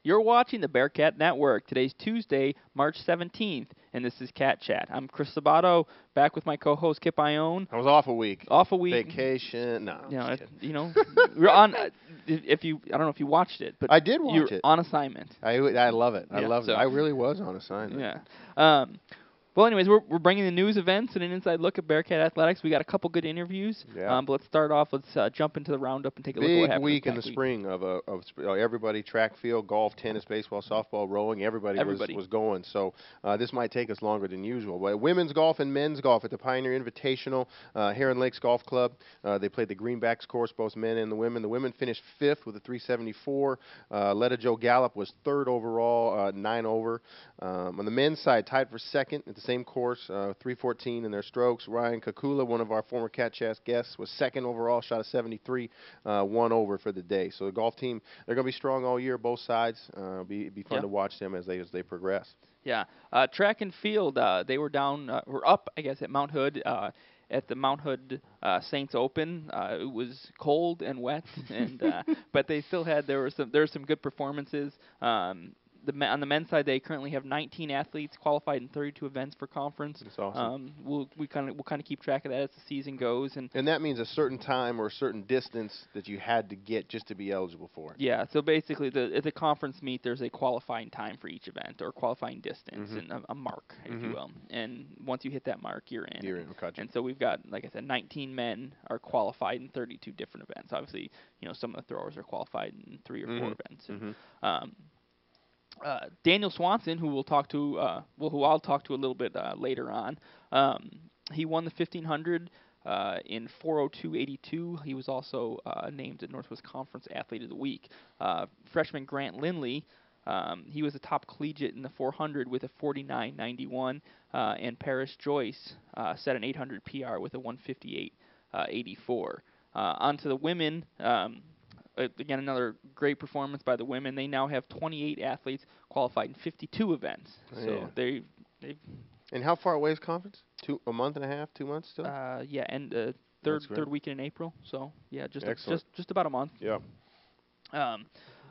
You're watching the Bearcat Network. Today's Tuesday, March 17th, and this is Cat Chat. I'm Chris Sabato, back with my co-host Kip Ioane. I was off a week. Off a week. Vacation. No, I'm just kidding. We're on. If you, I don't know if you watched it, but I did watch you're it. on assignment. I love it. I love it. I really was on assignment. Yeah. Well, anyways, we're bringing the news events and an inside look at Bearcat athletics. We got a couple good interviews. Yeah. But let's start off. Let's jump into the roundup and take a look at what happened. Big week in the spring of everybody: track, field, golf, tennis, baseball, softball, rowing. Everybody. Was going. So this might take us longer than usual. But women's golf and men's golf at the Pioneer Invitational, Heron Lakes Golf Club. They played the Greenbacks course, both men and the women. The women finished fifth with a 374. Letta Joe Gallup was third overall, 9 over. On the men's side, tied for second at the same course, 314 in their strokes. Ryan Kakula, one of our former Cat Chat guests, was second overall, shot a 73, 1 over for the day. So the golf team, they're going to be strong all year, both sides. Be fun to watch them as they progress. Yeah. Track and field, they were up, I guess, at Mount Hood. At the Mount Hood Saints Open, it was cold and wet, and but they still had there were some good performances. On the men's side, they currently have 19 athletes qualified in 32 events for conference. That's awesome. We'll kind of keep track of that as the season goes, and that means a certain time or a certain distance that you had to get just to be eligible for it. Yeah. So basically, at the conference meet, there's a qualifying time for each event or qualifying distance and a mark, if you will. And once you hit that mark, you're in. You're in. Gotcha. And so we've got, like I said, 19 men are qualified in 32 different events. Obviously, some of the throwers are qualified in 3 or 4 events. And, Daniel Swanson, who I'll talk to a little bit later on. He won the 1500 in 4:02.82. He was also named the Northwest Conference Athlete of the Week. Freshman Grant Lindley, he was a top collegiate in the 400 with a 49.91, and Paris Joyce set an 800 PR with a 158.84. On to the women. Again, another great performance by the women. They now have 28 athletes qualified in 52 events. So they've. And how far away is conference? A month and a half, 2 months still? And third weekend in April. So just about a month. Yeah.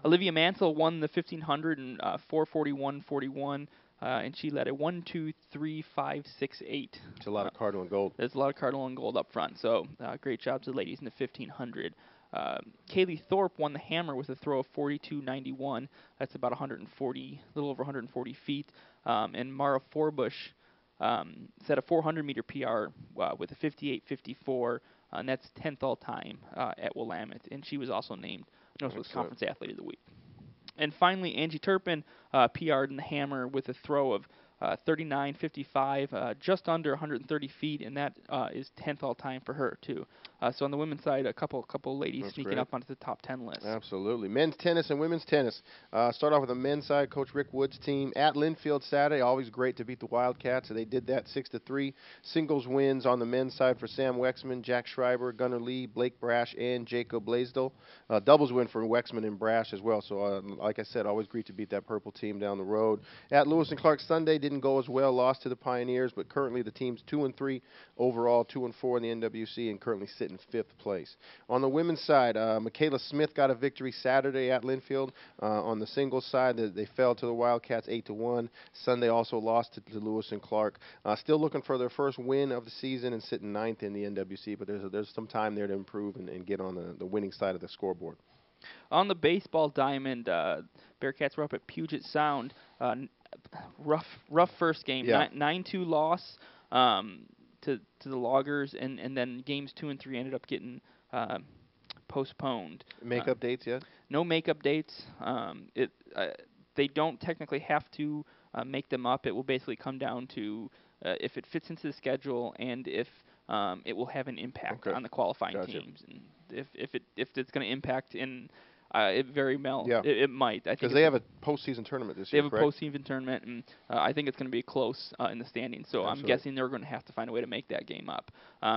Olivia Mansell won the 1500 in 4:41.41. And she led a 1-2-3-5-6-8. It's a lot of cardinal and gold. There's a lot of cardinal and gold up front. So great job to the ladies in the 1500. Kaylee Thorpe won the hammer with a throw of 42.91. That's about a little over 140 feet. And Mara Forbush set a 400-meter PR with a 58.54, and that's 10th all-time at Willamette. And she was also named Northwest Conference Athlete of the Week. And finally, Angie Turpin PR'd in the hammer with a throw of 39.55, just under 130 feet, and that is 10th all time for her too. So on the women's side, a couple ladies sneaking up onto the top 10 list. Absolutely. Men's tennis and women's tennis. Start off with the men's side. Coach Rick Wood's team at Linfield Saturday. Always great to beat the Wildcats. So they did that 6-3. Singles wins on the men's side for Sam Wexman, Jack Schreiber, Gunnar Lee, Blake Brash, and Jacob Blaisdell. Doubles win for Wexman and Brash as well. So like I said, always great to beat that purple team down the road. At Lewis and Clark Sunday didn't go as well. Lost to the Pioneers, but currently the team's 2-3 overall, 2-4 in the NWC, and currently sit in 5th place. On the women's side, Michaela Smith got a victory Saturday at Linfield. On the singles side, they fell to the Wildcats 8-1. Sunday also lost to Lewis and Clark. Still looking for their first win of the season and sitting 9th in the NWC, but there's some time there to improve and get on the winning side of the scoreboard. On the baseball diamond, Bearcats were up at Puget Sound. Rough first game. 9-2 loss to the Loggers, and then games 2 and 3 ended up getting postponed. Makeup dates yet? No makeup dates. They don't technically have to make them up. It will basically come down to if it fits into the schedule and if it will have an impact on the qualifying teams. And if it's going to impact in it very well. Yeah. It might. Because they have a postseason tournament this year. They have a postseason tournament, and I think it's going to be close in the standings. So I'm guessing they're going to have to find a way to make that game up.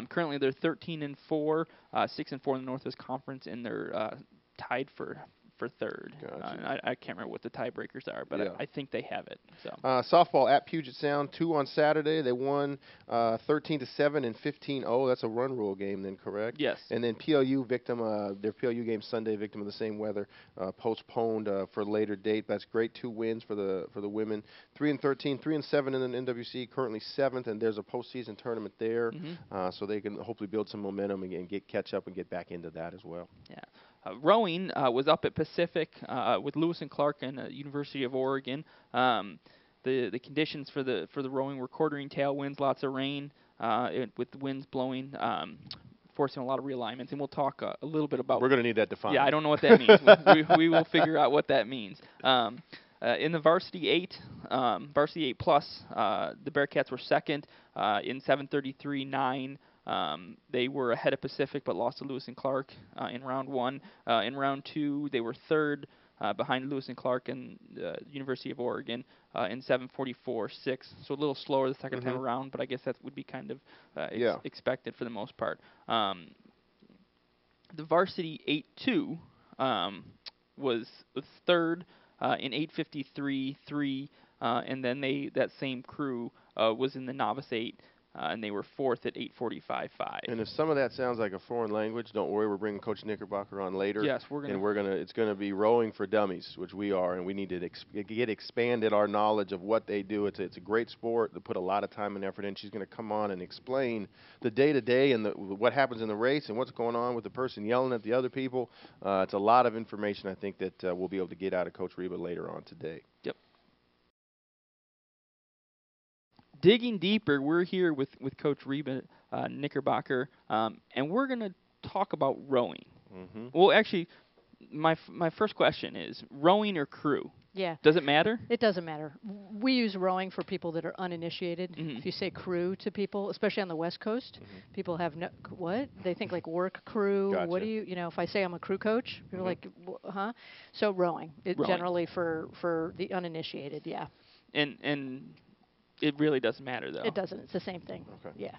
Currently, they're 13-4, 6-4 in the Northwest Conference, and they're tied for for third. Gotcha. And I can't remember what the tiebreakers are, but I think they have it. So softball at Puget Sound, 2 on Saturday. They won 13-7 and 15-0. That's a run rule game, then, correct? Yes. And then PLU their PLU game Sunday, victim of the same weather, postponed for a later date. That's great. 2 wins for the women. 3-13, 3-7 in the NWC, currently 7th, and there's a postseason tournament there, so they can hopefully build some momentum and catch up and get back into that as well. Yeah. Rowing was up at Pacific with Lewis and Clark and University of Oregon. The conditions for the rowing were quartering tailwinds, lots of rain, with the winds blowing, forcing a lot of realignments. And we'll talk a little bit about. We're going to need that defined. Yeah, I don't know what that means. we will figure out what that means. In the Varsity 8, Varsity 8 Plus, the Bearcats were second in 7:33.9. They were ahead of Pacific, but lost to Lewis and Clark in round 1. In round 2, they were third behind Lewis and Clark and University of Oregon in 7:44.6. So a little slower the second time around, but I guess that would be kind of expected for the most part. The Varsity 8-2 was third in 8:53.3, and then that same crew was in the Novice 8. And they were fourth at 8:45.5. And if some of that sounds like a foreign language, don't worry, we're bringing Coach Knickerbocker on later. Yes, it's gonna be rowing for dummies, which we are, and we need to get expanded our knowledge of what they do. It's a great sport. They put a lot of time and effort in. She's gonna come on and explain the day-to-day and what happens in the race and what's going on with the person yelling at the other people. It's a lot of information I think that we'll be able to get out of Coach Reba later on today. Yep. Digging deeper, we're here with Coach Reba Knickerbocker, and we're going to talk about rowing. Well, actually, my first question is, rowing or crew? Yeah. Does it matter? It doesn't matter. We use rowing for people that are uninitiated. If you say crew to people, especially on the West Coast, people have what? They think like work crew. Gotcha. What do you if I say I'm a crew coach, people are like, huh? So rowing. Generally for the uninitiated, yeah. And it really doesn't matter, though. It doesn't. It's the same thing. Okay. Yeah.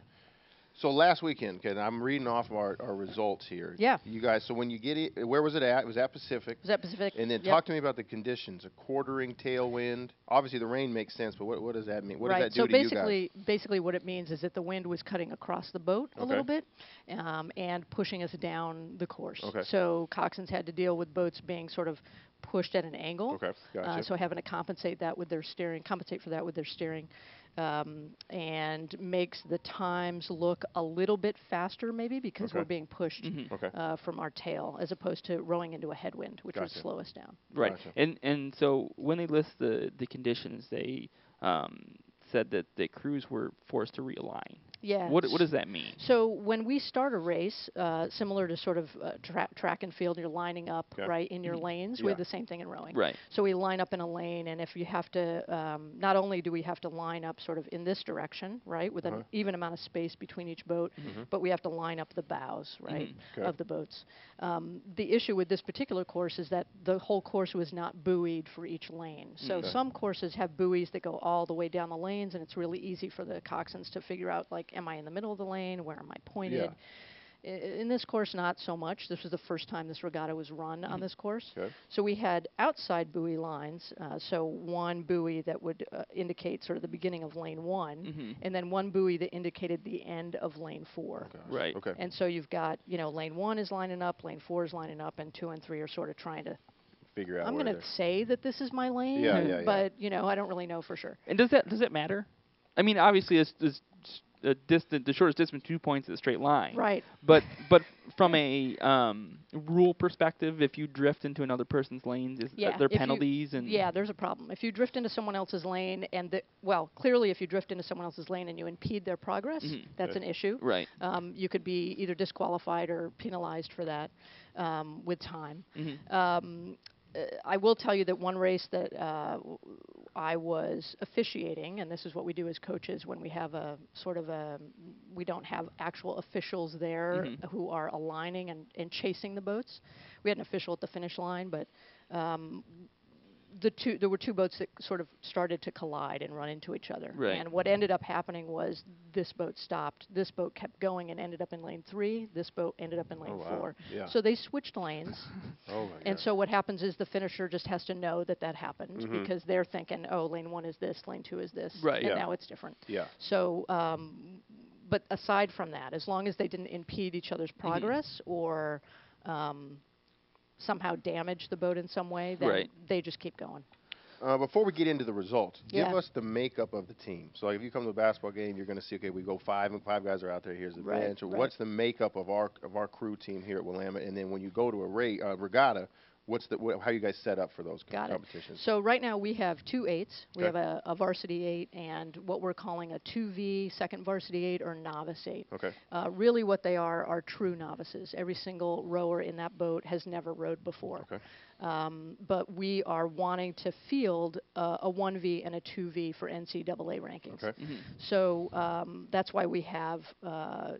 So last weekend, okay, I'm reading off our results here. Yeah. You guys, so when you get it, where was it at? It was at Pacific. It was at Pacific. And then talk to me about the conditions. A quartering tailwind. Obviously, the rain makes sense, but what does that mean? What does that do to you guys? So basically what it means is that the wind was cutting across the boat a little bit and pushing us down the course. Okay. So coxswains had to deal with boats being sort of pushed at an angle. Okay, gotcha. So having to compensate for that with their steering. And makes the times look a little bit faster, maybe because we're being pushed from our tail, as opposed to rowing into a headwind, which would slow us down. Right. Gotcha. And so when they list the conditions, they said that the crews were forced to realign. Yeah. What does that mean? So when we start a race, similar to sort of track and field, you're lining up right in your lanes. We have the same thing in rowing. Right. So we line up in a lane, and if you have to, not only do we have to line up sort of in this direction, right, with an even amount of space between each boat, but we have to line up the bows, right, of the boats. The issue with this particular course is that the whole course was not buoyed for each lane. So some courses have buoys that go all the way down the lanes, and it's really easy for the coxswains to figure out, like, am I in the middle of the lane? Where am I pointed? Yeah. In this course, not so much. This was the first time this regatta was run on this course. Okay. So we had outside buoy lines, so one buoy that would indicate sort of the beginning of lane 1, and then one buoy that indicated the end of lane 4. Right. Okay. And so you've got, lane 1 is lining up, lane 4 is lining up, and 2 and 3 are sort of trying to figure out. I'm going to say that this is my lane, but I don't really know for sure. And does that matter? I mean, obviously, it's the shortest distance, 2 points is a straight line. Right. But from a rule perspective, if you drift into another person's lanes, there are penalties? Yeah, there's a problem. If you drift into someone else's lane, clearly if you drift into someone else's lane and you impede their progress, that's an issue. Right. You could be either disqualified or penalized for that with time. I will tell you that one race that I was officiating, and this is what we do as coaches when we have we don't have actual officials there who are aligning and chasing the boats. We had an official at the finish line, but there were two boats that sort of started to collide and run into each other. Right. And what ended up happening was this boat stopped. This boat kept going and ended up in lane 3. This boat ended up in lane 4. Yeah. So they switched lanes. Oh my and God. so what happens is the finisher just has to know that happened because they're thinking, oh, lane 1 is this, lane 2 is this, right. and now it's different. Yeah. So, but aside from that, as long as they didn't impede each other's progress or somehow damage the boat in some way, then they just keep going. Before we get into the results, give us the makeup of the team. So, like, if you come to a basketball game, you're going to see, okay, we go 5, and 5 guys are out there. Here's the bench. What's the makeup of our crew team here at Willamette? And then when you go to a regatta, how you guys set up for those competitions? So right now we have 2 8s. We have a varsity 8 and what we're calling a 2V second varsity 8 or novice 8. Okay. Really, what they are true novices. Every single rower in that boat has never rowed before. Okay. But we are wanting to field a 1V and a 2V for NCAA rankings. Okay. So that's why we have, I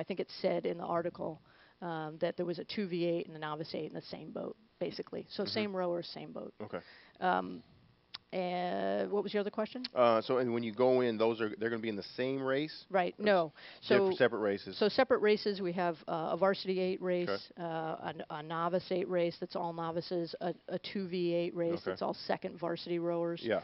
think it said in the article that there was a 2V8 and a novice 8 in the same boat, basically. So same rowers, same boat. Okay. And what was your other question? And when you go in, they're going to be in the same race? Right. No. So separate races. So separate races. We have a varsity 8 race, a novice 8 race that's all novices, a 2V8 race that's all second varsity rowers. Yeah.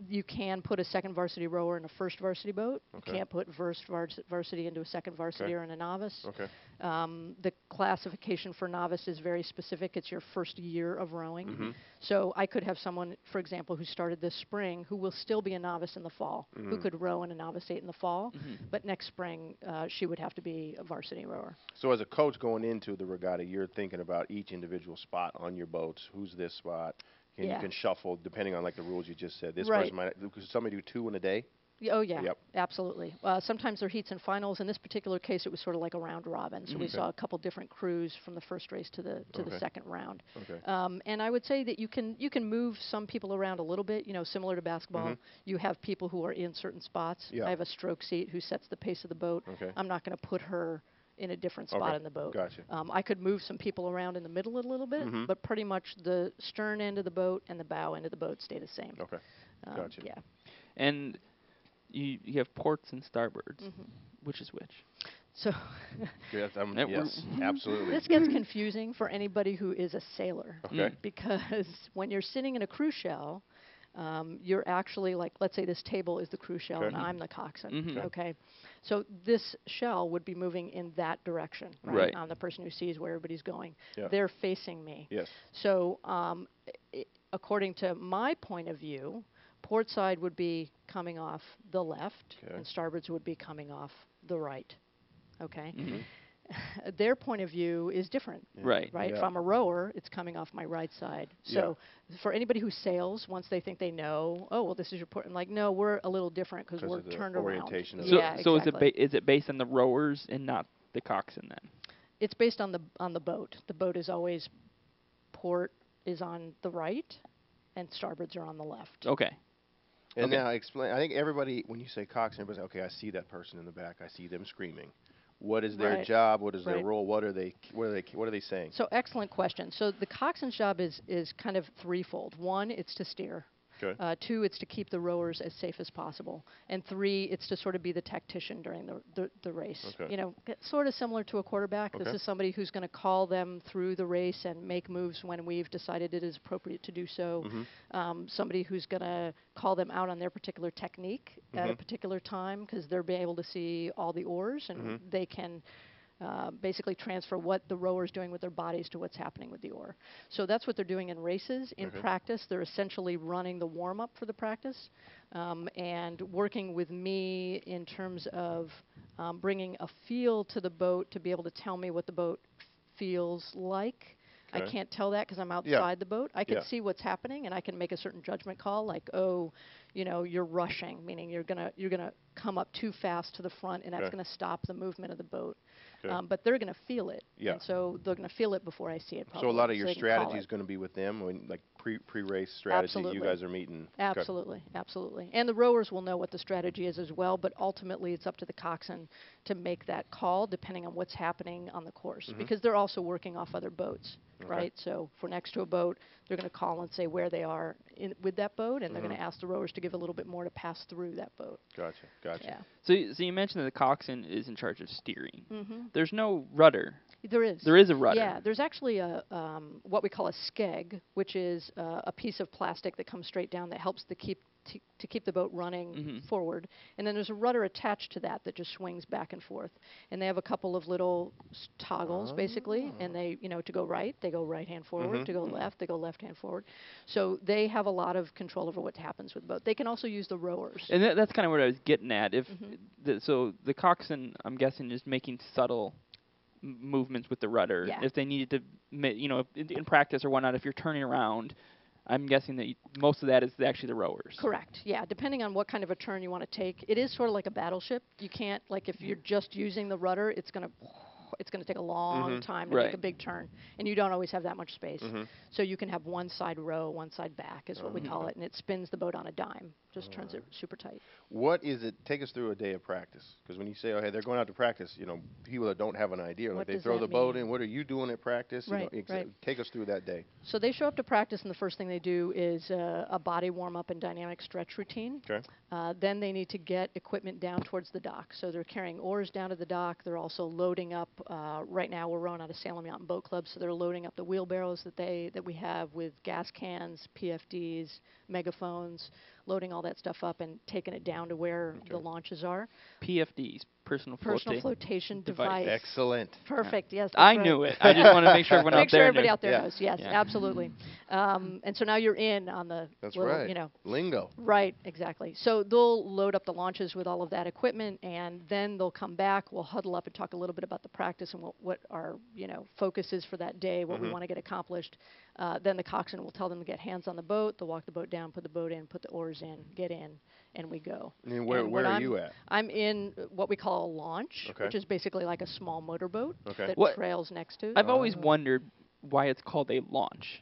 You can put a second varsity rower in a first varsity boat. You can't put first varsity into a second varsity or in a novice. Okay. The classification for novice is very specific. It's your first year of rowing. So I could have someone, for example, who started this spring who will still be a novice in the fall, who could row in a novice 8 in the fall, but next spring she would have to be a varsity rower. So as a coach going into the regatta, you're thinking about each individual spot on your boats. Who's this spot? And you can shuffle depending on like the rules you just said. This person might. Could somebody do 2 in a day? Oh yeah, absolutely. Sometimes they're heats and finals. In this particular case, it was sort of like a round robin. So we saw a couple different crews from the first race to the second round. Okay. And I would say that you can move some people around a little bit. Similar to basketball, you have people who are in certain spots. I have a stroke seat who sets the pace of the boat. I'm not going to put her in a different spot in the boat. Gotcha. I could move some people around in the middle a little bit, but pretty much the stern end of the boat and the bow end of the boat stay the same. Okay. Gotcha. Yeah. And you have ports and starboards. Which is which? So yes, absolutely. This gets confusing for anybody who is a sailor. Okay. Because when you're sitting in a cruise shell, you're actually like, let's say this table is the cruise shell and I'm the coxswain. Okay. So this shell would be moving in that direction, right? I'm the person who sees where everybody's going. Yeah. They're facing me. Yes. So according to my point of view, port side would be coming off the left and starboards would be coming off the right. Okay. Their point of view is different. Right. Right. Yeah. If I'm a rower, it's coming off my right side. So for anybody who sails, once they think they know, oh well, this is your port. I'm like, no, we're a little different because we're turned orientation around. of Yeah, so exactly. is it based on the rowers and not the coxswain then? It's based on the boat. The boat is always port is on the right, and starboards are on the left. Okay. And now explain. I think everybody, when you say coxswain, everybody's like, okay, I see that person in the back. I see them screaming. What is their job? What is their role? What are they saying? So excellent question. So the coxswain's job is kind of threefold. 1, it's to steer. Okay. 2, it's to keep the rowers as safe as possible. And 3, it's to sort of be the tactician during the race. Okay. Sort of similar to a quarterback. Okay. This is somebody who's going to call them through the race and make moves when we've decided it is appropriate to do so. Somebody who's going to call them out on their particular technique at a particular time because they're being able to see all the oars and they can basically transfer what the rower's doing with their bodies to what's happening with the oar. So that's what they're doing in races. In practice, they're essentially running the warm-up for the practice and working with me in terms of bringing a feel to the boat to be able to tell me what the boat feels like. I can't tell that because I'm outside the boat. I can see what's happening, and I can make a certain judgment call, like, oh, you're rushing, meaning you're gonna come up too fast to the front, and that's gonna stop the movement of the boat. But they're gonna feel it, and so they're gonna feel it before I see it. Probably, so a lot of your strategy is going to be with them, when like pre-race strategy. Absolutely. You guys are meeting. Absolutely, absolutely. And the rowers will know what the strategy is as well, but ultimately it's up to the coxswain to make that call depending on what's happening on the course, because they're also working off other boats. right? So if we're next to a boat, they're going to call and say where they are with that boat, and they're going to ask the rowers to give a little bit more to pass through that boat. Gotcha. Yeah. So you mentioned that the coxswain is in charge of steering. There's no rudder. There is. There is a rudder. Yeah, there's actually a what we call a skeg, which is a piece of plastic that comes straight down that helps to keep the boat running forward. And then there's a rudder attached to that just swings back and forth. And they have a couple of little toggles, basically, and they, to go right, they go right hand forward. To go left, they go left hand forward. So they have a lot of control over what happens with the boat. They can also use the rowers. And that's kind of what I was getting at. If so the coxswain, I'm guessing, is making subtle movements with the rudder. Yeah. If they needed to, in practice or whatnot, if you're turning around, I'm guessing that most of that is actually the rowers. Correct. Yeah, depending on what kind of a turn you want to take. It is sort of like a battleship. You can't, like, if you're just using the rudder, it's going to take a long time to make a big turn, and you don't always have that much space. So you can have one side row, one side back is what we call it, and it spins the boat on a dime, just turns it super tight. What is it? Take us through a day of practice, because when you say, "Oh, hey, they're going out to practice," people that don't have an idea, like they throw the boat in. What are you doing at practice? Right, Take us through that day. So they show up to practice, and the first thing they do is a body warm up and dynamic stretch routine. Okay. Then they need to get equipment down towards the dock. So they're carrying oars down to the dock. They're also loading up. Right now we're rowing out of Salem Mountain Boat Club, so they're loading up the wheelbarrows that we have with gas cans, PFDs, megaphones, loading all that stuff up and taking it down to where the launches are. PFDs, personal flotation device. Excellent. Perfect. Yes. I knew it. I just wanted to make sure everyone out there everybody knew. out there knows. Yes, absolutely. And so now you're in on the lingo. Right. Exactly. So they'll load up the launches with all of that equipment, and then they'll come back. We'll huddle up and talk a little bit about the practice and what our focus is for that day, what we want to get accomplished. Then the coxswain will tell them to get hands on the boat. They'll walk the boat down, put the boat in, put the oars in, get in, and we go. And where are you at? I'm in what we call a launch, which is basically like a small motorboat that trails next to. I've always wondered why it's called a launch.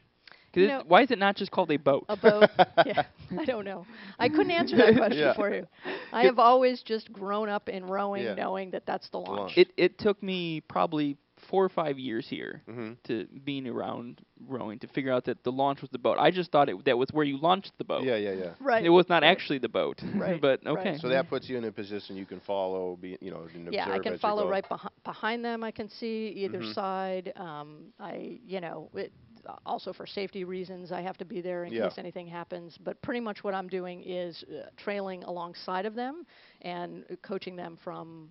Why is it not just called a boat? A boat. Yeah, I don't know. I couldn't answer that question for you. I have always just grown up in rowing, knowing that that's the launch. It took me probably 4 or 5 years here to being around rowing to figure out that the launch was the boat. I just thought that was where you launched the boat. Yeah. Right. It was not actually the boat. Right. But okay. Right. So that puts you in a position you can follow, yeah, I can follow right behind them. I can see either side. Also for safety reasons, I have to be there in case anything happens. But pretty much what I'm doing is trailing alongside of them and coaching them from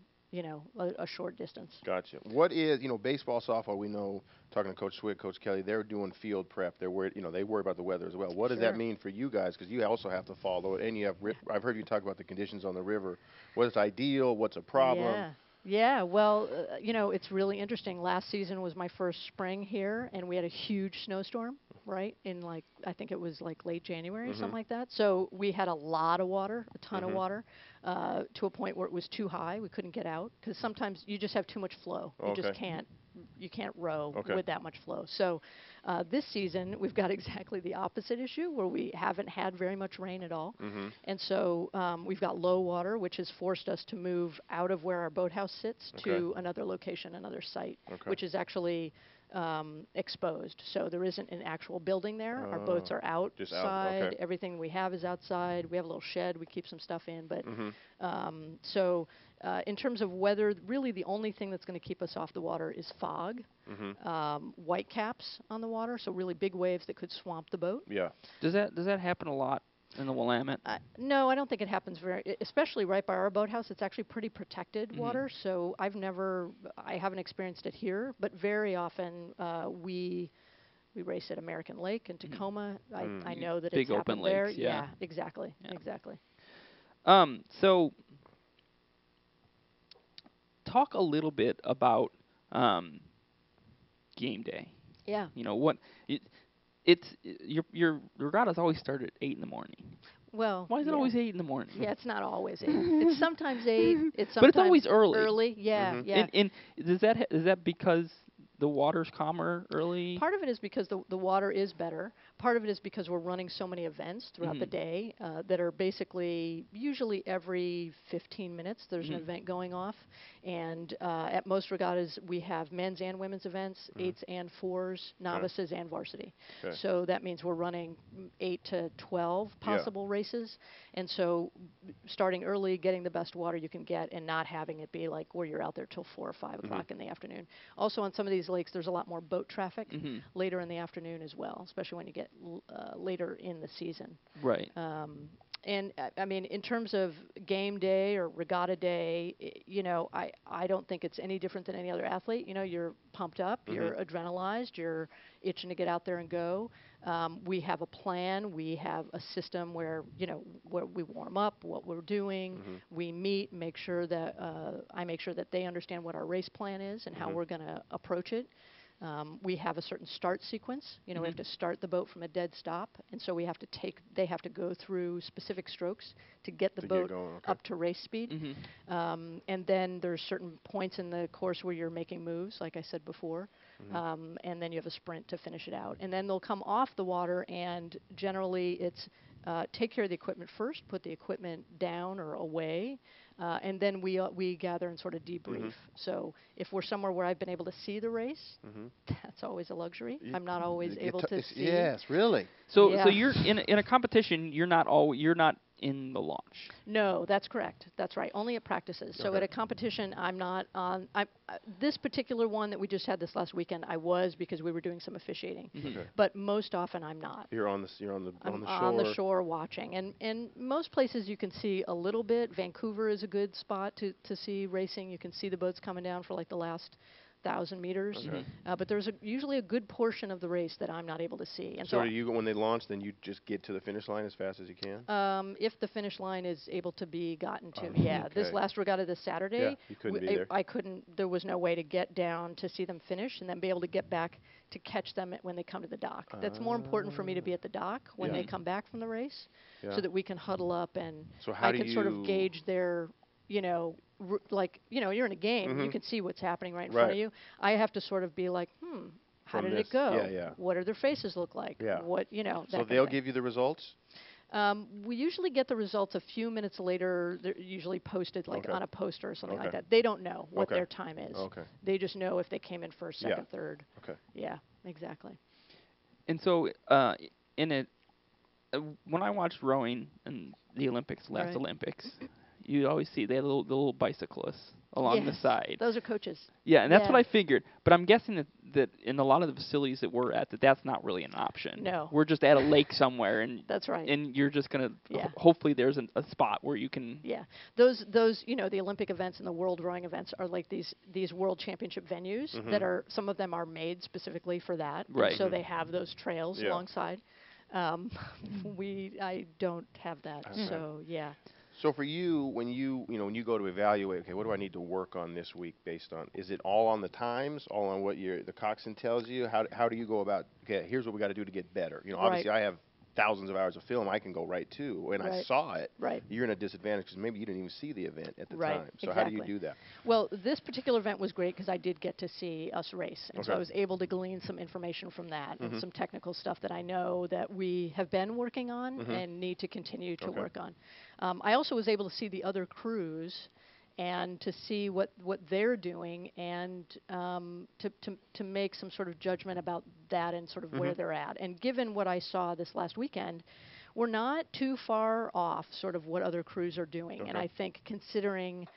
a short distance. Gotcha. What is, baseball, softball, we know, talking to Coach Swig, Coach Kelly, they're doing field prep. They're worried, they worry about the weather as well. What does that mean for you guys? Because you also have to follow it, and you have, I've heard you talk about the conditions on the river. What's ideal? What's a problem? Yeah, well, it's really interesting. Last season was my first spring here, and we had a huge snowstorm, right, in I think it was late January, something like that. So we had a lot of water, a ton of water, to a point where it was too high. We couldn't get out because sometimes you just have too much flow. You just can't. You can't row with that much flow. So this season, we've got exactly the opposite issue where we haven't had very much rain at all. And so we've got low water, which has forced us to move out of where our boathouse sits to another location, another site, which is actually exposed. So there isn't an actual building there. Our boats are outside. Everything we have is outside. We have a little shed. We keep some stuff in. But in terms of weather, really the only thing that's going to keep us off the water is fog, white caps on the water, so really big waves that could swamp the boat. Yeah. Does that happen a lot in the Willamette? No, I don't think it happens especially right by our boathouse. It's actually pretty protected water, so I haven't experienced it here, but very often we race at American Lake in Tacoma. I know that big it's happened open there. lakes, yeah. Exactly. So talk a little bit about game day. Yeah. What your regattas always start at 8 in the morning. Well, why is it always 8 in the morning? Yeah, it's not always 8. It's sometimes 8. It's sometimes but it's always early. Yeah, yeah. And is that because the water's calmer early? Part of it is because the water is better. Part of it is because we're running so many events throughout the day that are basically usually every 15 minutes there's an event going off. And at most regattas we have men's and women's events, 8s and 4s, novices and varsity. Okay. So that means we're running 8 to 12 possible races. And so starting early, getting the best water you can get and not having it be like where you're out there till 4 or 5 o'clock in the afternoon. Also on some of these lakes there's a lot more boat traffic later in the afternoon as well, especially when you get later in the season. Right. And I mean, in terms of game day or regatta day, I don't think it's any different than any other athlete. You're pumped up, you're adrenalized, you're itching to get out there and go. We have a plan. We have a system where we warm up, what we're doing. We meet, make sure that I make sure that they understand what our race plan is and how we're going to approach it. We have a certain start sequence. We have to start the boat from a dead stop, and so they have to go through specific strokes to get the boat up to race speed. And then there's certain points in the course where you're making moves, like I said before, and then you have a sprint to finish it out. And then they'll come off the water, and generally it's take care of the equipment first, put the equipment down or away, and then we gather and sort of debrief. So if we're somewhere where I've been able to see the race, that's always a luxury. I'm not always able to see. Yes, really. So you're in a competition. You're not in the launch. No, that's correct. That's right. Only at practices. So at a competition, I'm not on. This particular one that we just had this last weekend, I was because we were doing some officiating. But most often, I'm not. You're on the shore. On the shore watching, and most places you can see a little bit. Vancouver is a good spot to see racing. You can see the boats coming down for like the last 1,000 meters, but there's usually a good portion of the race that I'm not able to see. And so do you, when they launch, then you just get to the finish line as fast as you can? If the finish line is able to be gotten to me, This last regatta this Saturday, you couldn't be there. I couldn't. There was no way to get down to see them finish and then be able to get back to catch them when they come to the dock. That's more important for me to be at the dock when they come back from the race, so that we can huddle up and I can sort of gauge their, you're in a game, you can see what's happening right in front of you. I have to sort of be like, how did it go? What do their faces look like? What, so they'll give you the results? We usually get the results a few minutes later. They're usually posted on a poster or something like that. They don't know what their time is. They just know if they came in first, second, third. Yeah, exactly. And so when I watched rowing in the Olympics, last Olympics, you always see they had the little bicyclists along the side. Those are coaches. Yeah, and that's what I figured. But I'm guessing that in a lot of the facilities that we're at, that's not really an option. No. We're just at a lake somewhere, and that's right. And you're just gonna hopefully there's a spot where you can. Yeah, those the Olympic events and the World Rowing events are like these World Championship venues that are, some of them are made specifically for that. Right. So they have those trails alongside. I don't have that. So yeah. So for you, when you go to evaluate, okay, what do I need to work on this week based on? Is it all on the times, all on what the coxswain tells you? How do you go about? Okay, here's what we got to do to get better. Obviously I have thousands of hours of film I can go right to. When I saw it, you're in a disadvantage because maybe you didn't even see the event at the time. So how do you do that? Well, this particular event was great because I did get to see us race, and so I was able to glean some information from that and some technical stuff that I know that we have been working on and need to continue to work on. I also was able to see the other crews and to see what they're doing and to make some sort of judgment about that and sort of where they're at. And given what I saw this last weekend, we're not too far off sort of what other crews are doing. And I think considering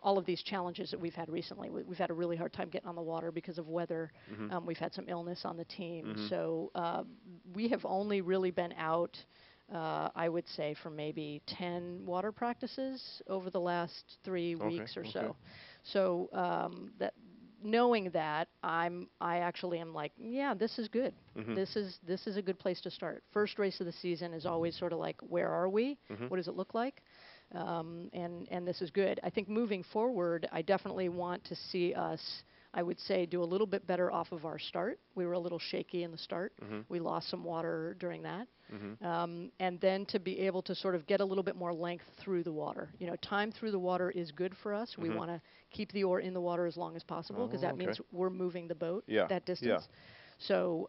all of these challenges that we've had recently, we've had a really hard time getting on the water because of weather. We've had some illness on the team. So we have only really been out, I would say, for maybe 10 water practices over the last 3 weeks or so. So that knowing that, I actually am like, yeah, this is good. This is a good place to start. First race of the season is always sort of like, where are we? What does it look like? And this is good. I think moving forward, I definitely want to see us. I would say, do a little bit better off of our start. We were a little shaky in the start. We lost some water during that. And then to be able to sort of get a little bit more length through the water. You know, time through the water is good for us. We want to keep the oar in the water as long as possible because that means we're moving the boat that distance. So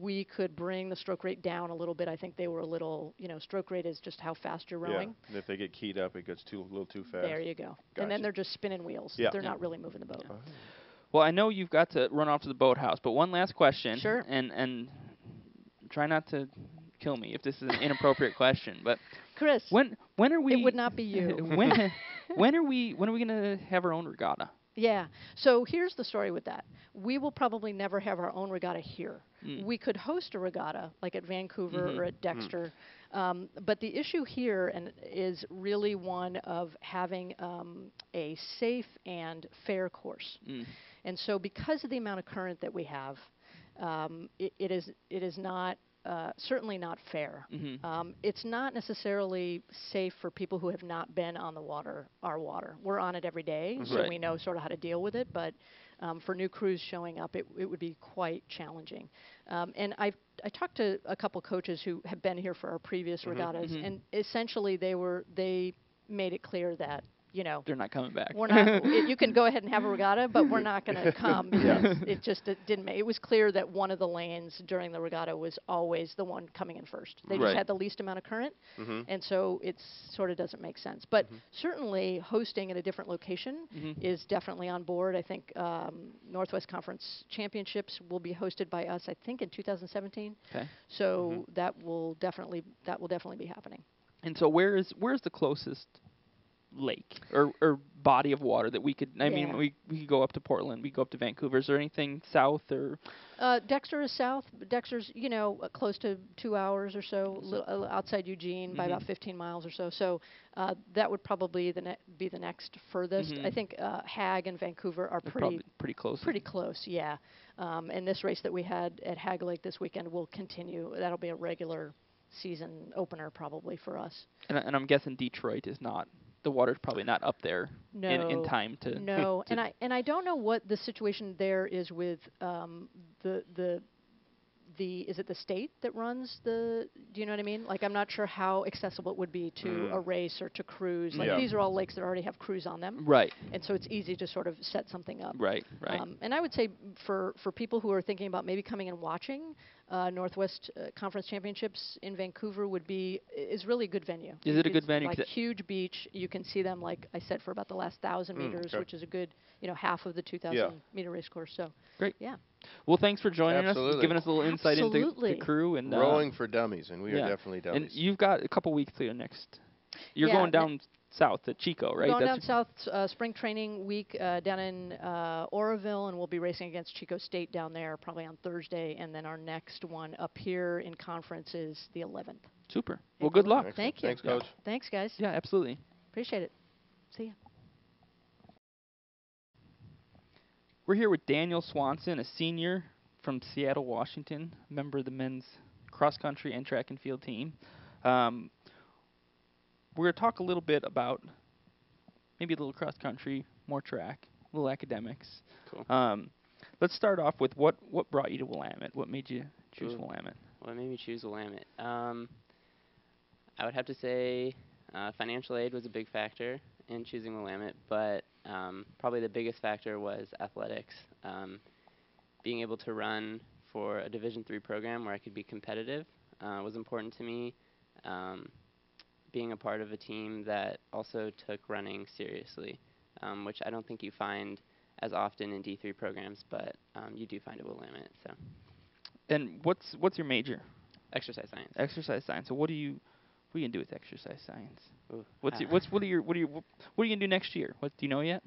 we could bring the stroke rate down a little bit. I think they were a little, you know, stroke rate is just how fast you're rowing. Yeah, and if they get keyed up, it gets a little too fast. There you go. Gotcha. And then they're just spinning wheels. They're not really moving the boat. Well, I know you've got to run off to the boathouse, but one last question. Sure. And try not to kill me if this is an inappropriate question, but Chris, when are we? It would not be you. when are we going to have our own regatta? Yeah. So here's the story with that. We will probably never have our own regatta here. We could host a regatta like at Vancouver or at Dexter. But the issue here is really one of having a safe and fair course. And so because of the amount of current that we have, it is not certainly not fair. It's not necessarily safe for people who have not been on the water, our water. We're on it every day, so we know sort of how to deal with it. But for new crews showing up, it would be quite challenging. And I talked to a couple coaches who have been here for our previous regattas, and essentially they made it clear that, you know, they're not coming back. We're not. You can go ahead and have a regatta, but we're not going to come because it didn't make. It was clear that one of the lanes during the regatta was always the one coming in first. They just had the least amount of current, and so it sort of doesn't make sense. But certainly hosting at a different location is definitely on board. I think Northwest Conference Championships will be hosted by us. I think in 2017. Okay. So that will definitely be happening. And so where's the closest lake or body of water that we could? I mean, we could go up to Portland, we go up to Vancouver. Is there anything south or? Dexter is south. Dexter's, you know, close to 2 hours or so, outside Eugene by about 15 miles or so. So that would probably be the next furthest. I think Hag and Vancouver are pretty close. Pretty close, yeah. And this race that we had at Hag Lake this weekend will continue. That'll be a regular season opener probably for us. And I'm guessing Detroit is not. The water's probably not up there in time to. No, and I don't know what the situation there is with is it the state that runs the? Do you know what I mean? Like, I'm not sure how accessible it would be to a race or to cruise. Like these are all lakes that already have crews on them. Right. And so it's easy to sort of set something up. Right. And I would say for people who are thinking about maybe coming and watching Northwest Conference Championships in Vancouver is really a good venue. Is it a good venue? Like huge beach. You can see them, like I said, for about the last 1,000 meters, which is a good, you know, half of the 2,000 meter race course. So great. Yeah. Well, thanks for joining us, giving us a little insight into the crew and rowing for dummies, and we are definitely dummies. And you've got a couple weeks to your next. You're going down south to Chico, right? Going down south, spring training week down in Oroville, and we'll be racing against Chico State down there probably on Thursday, and then our next one up here in conference is the 11th. Super. Well, good luck. Thank you. Thanks, Coach. Thanks, guys. Yeah, absolutely. Appreciate it. See ya. We're here with Daniel Swanson, a senior from Seattle, Washington, member of the men's cross country and track and field team. We're going to talk a little bit about maybe a little cross country, more track, a little academics. Cool. Let's start off with what brought you to Willamette? What made you choose Willamette? What made me choose Willamette? I would have to say financial aid was a big factor in choosing Willamette, but probably the biggest factor was athletics. Being able to run for a Division III program where I could be competitive was important to me. Being a part of a team that also took running seriously, which I don't think you find as often in D3 programs, but you do find it at Willamette. So. And what's your major? Exercise science. Exercise science. So what are you gonna do with exercise science? Ooh, what are you gonna do next year? What do you know yet?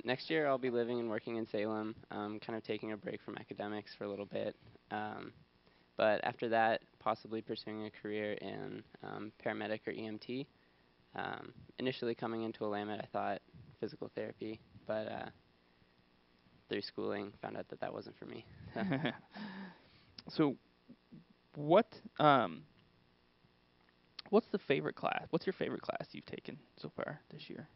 Next year I'll be living and working in Salem, kind of taking a break from academics for a little bit. But after that, possibly pursuing a career in paramedic or EMT. Initially coming into Willamette, I thought physical therapy, but through schooling, found out that wasn't for me. So, what's the favorite class? What's your favorite class you've taken so far this year?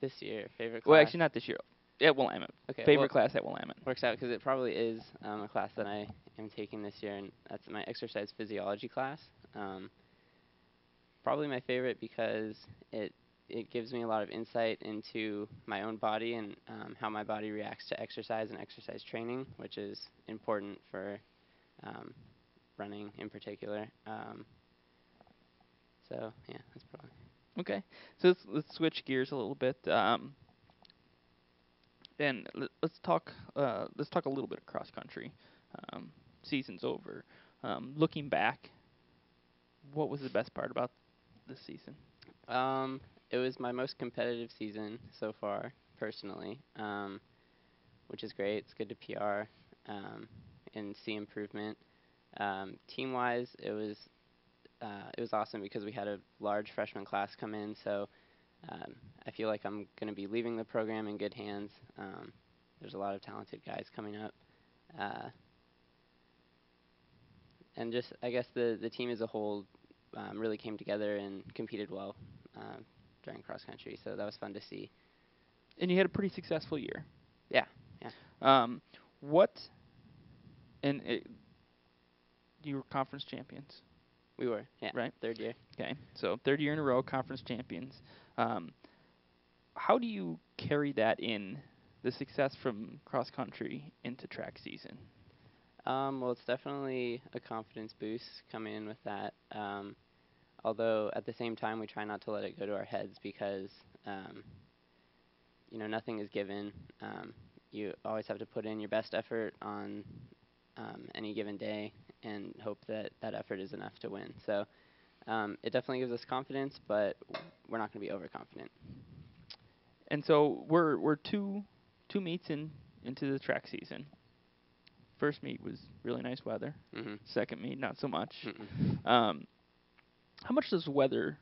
This year, favorite class? Well, actually, not this year. At Willamette. Okay. Favorite class at Willamette. Works out because it probably is a class that I am taking this year, and that's my exercise physiology class. Probably my favorite because it gives me a lot of insight into my own body and how my body reacts to exercise and exercise training, which is important for running in particular. So yeah, that's probably. Okay, so let's switch gears a little bit, and let's talk a little bit of cross country. Season's over. Looking back, what was the best part about this season? It was my most competitive season so far, personally, which is great. It's good to PR and see improvement. Team-wise, it was awesome because we had a large freshman class come in, so I feel like I'm going to be leaving the program in good hands. There's a lot of talented guys coming up. And just, I guess, the team as a whole really came together and competed well during cross country, so that was fun to see. And you had a pretty successful year. Yeah. You were conference champions. We were, yeah. Right? Third year. Okay, so third year in a row, conference champions. How do you carry that in, the success from cross country, into track season? Well, it's definitely a confidence boost coming in with that. Although at the same time, we try not to let it go to our heads because, nothing is given. You always have to put in your best effort on any given day and hope that that effort is enough to win. So it definitely gives us confidence, but we're not going to be overconfident. And so we're two meets into the track season. First meet was really nice weather. Mm-hmm. Second meet, not so much. Mm-mm. How much does weather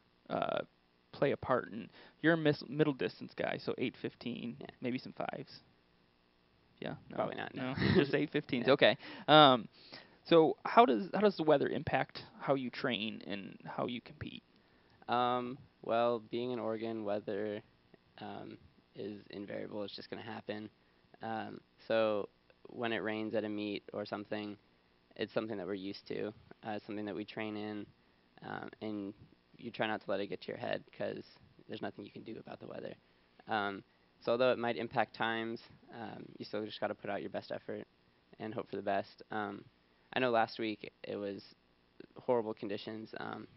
play a part in? You're a middle distance guy, so 8:15, maybe some 5s. Yeah, no, probably not. No, just 8:15s. Yeah. Okay. So how does the weather impact how you train and how you compete? Well, being in Oregon, weather is invariable. It's just going to happen. So when it rains at a meet or something, it's something that we're used to. It's something that we train in, and you try not to let it get to your head because there's nothing you can do about the weather. So although it might impact times, you still just got to put out your best effort and hope for the best. I know last week it was horrible conditions,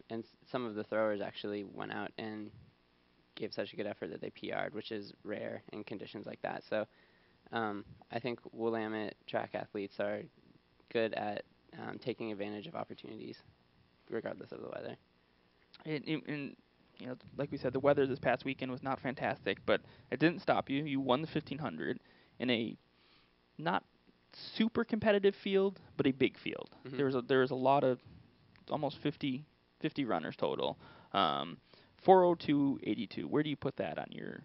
and some of the throwers actually went out and gave such a good effort that they PR'd, which is rare in conditions like that. So I think Willamette track athletes are good at taking advantage of opportunities, regardless of the weather. And like we said, the weather this past weekend was not fantastic, but it didn't stop you. You won the 1500 in a not super competitive field, but a big field. Mm-hmm. There was a lot of almost 50 runners total. 4:02.82. Where do you put that on your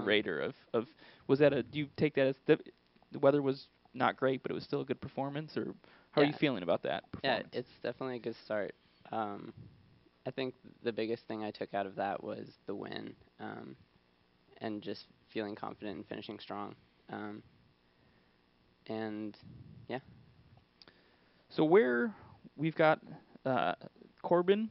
radar of was that do you take that as the weather was not great, but it was still a good performance, or how are you feeling about that performance? Yeah, it's definitely a good start. I think the biggest thing I took out of that was the win, and just feeling confident and finishing strong. And yeah. So where we've got Corbin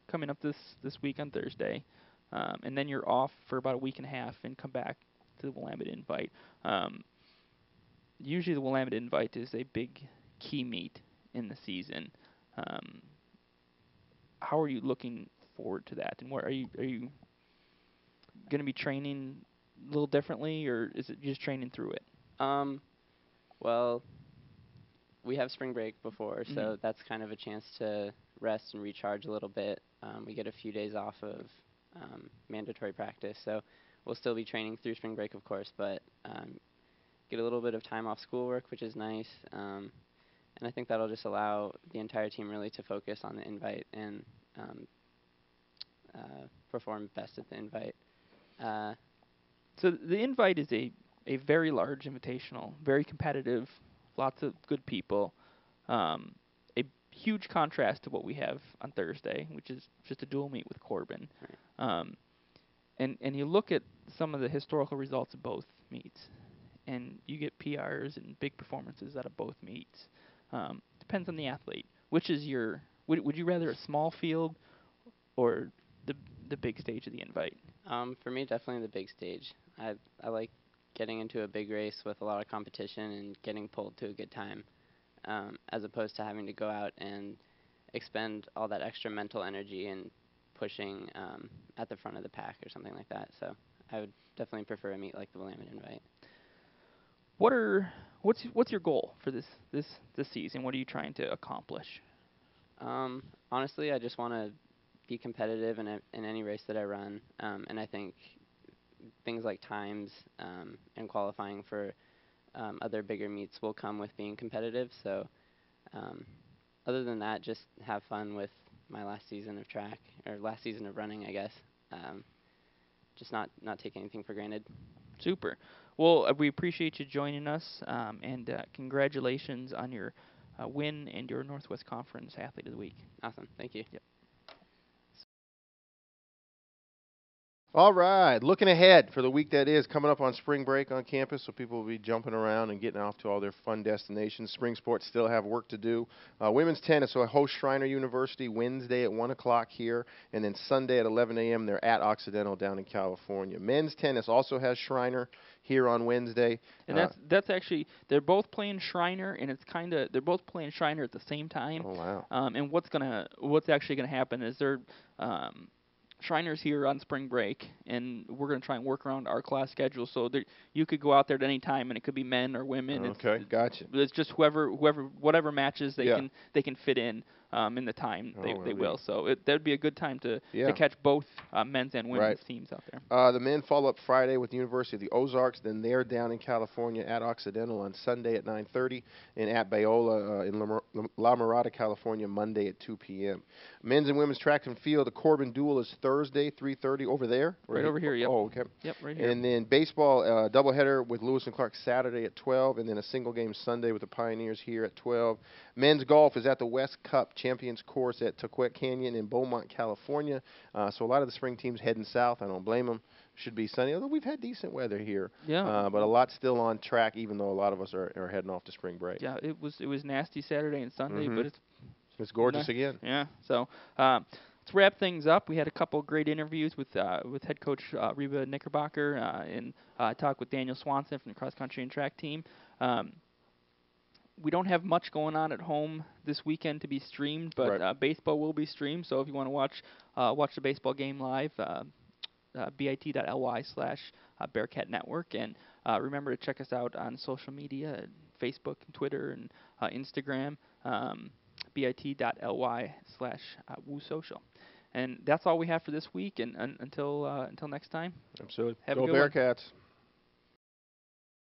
coming up this week on Thursday, and then you're off for about a week and a half and come back to the Willamette Invite. Usually the Willamette Invite is a big key meet in the season. How are you looking forward to that? And where are you going to be training a little differently, or is it just training through it? Well, we have spring break before, so that's kind of a chance to rest and recharge a little bit. We get a few days off of mandatory practice, so we'll still be training through spring break, of course, but get a little bit of time off schoolwork, which is nice. And I think that'll just allow the entire team really to focus on the invite and perform best at the invite. So the invite is a very large invitational, very competitive, lots of good people. A huge contrast to what we have on Thursday, which is just a dual meet with Corbin. Right. and you look at some of the historical results of both meets, and you get PRs and big performances out of both meets. Depends on the athlete. Which is your would you rather a small field or the big stage of the invite? For me, definitely the big stage. I like getting into a big race with a lot of competition and getting pulled to a good time, as opposed to having to go out and expend all that extra mental energy and pushing at the front of the pack or something like that. So I would definitely prefer a meet like the Willamette Invite. What's your goal for this season? What are you trying to accomplish? Honestly, I just want to be competitive in any race that I run, and I think things like times and qualifying for other bigger meets will come with being competitive. So other than that, just have fun with my last season of track, or last season of running, I guess. Just not take anything for granted. Super. Well, we appreciate you joining us, and congratulations on your win and your Northwest Conference Athlete of the Week. Awesome. Thank you. Yep. All right, looking ahead for the week that is coming up on spring break on campus, so people will be jumping around and getting off to all their fun destinations. Spring sports still have work to do. Women's tennis, so I host Schreiner University Wednesday at 1 o'clock here, and then Sunday at 11 a.m. they're at Occidental down in California. Men's tennis also has Schreiner here on Wednesday. And that's actually, they're both playing Schreiner, and they're both playing Schreiner at the same time. Oh, wow. And what's actually gonna happen is Shriner's here on spring break, and we're going to try and work around our class schedule. So you could go out there at any time, and it could be men or women. Okay, gotcha. It's just whatever matches they can fit in the time they will. So that would be a good time to catch both men's and women's teams out there. The men follow up Friday with the University of the Ozarks. Then they're down in California at Occidental on Sunday at 9:30, and at Bayola in La Mirada, California, Monday at 2 p.m. Men's and women's track and field. The Corbin Duel is Thursday, 3:30 over there. Right over here. Yep. Oh, okay. Yep, right here. And then baseball doubleheader with Lewis and Clark Saturday at 12, and then a single game Sunday with the Pioneers here at 12. Men's golf is at the West Cup Champions Course at Tequette Canyon in Beaumont, California. So a lot of the spring teams heading south. I don't blame them. Should be sunny, although we've had decent weather here. Yeah. But a lot still on track, even though a lot of us are heading off to spring break. Yeah, it was nasty Saturday and Sunday, but it's gorgeous again. Yeah. So let's wrap things up. We had a couple great interviews with head coach Reba Knickerbocker and talk with Daniel Swanson from the cross country and track team. We don't have much going on at home this weekend to be streamed, but baseball will be streamed. So if you want to watch the baseball game live, bit.ly/Bearcat Network, and remember to check us out on social media, Facebook and Twitter and Instagram, bit.ly/WooSocial. And that's all we have for this week, and until next time. Absolutely. Have a Go good one. Bearcats.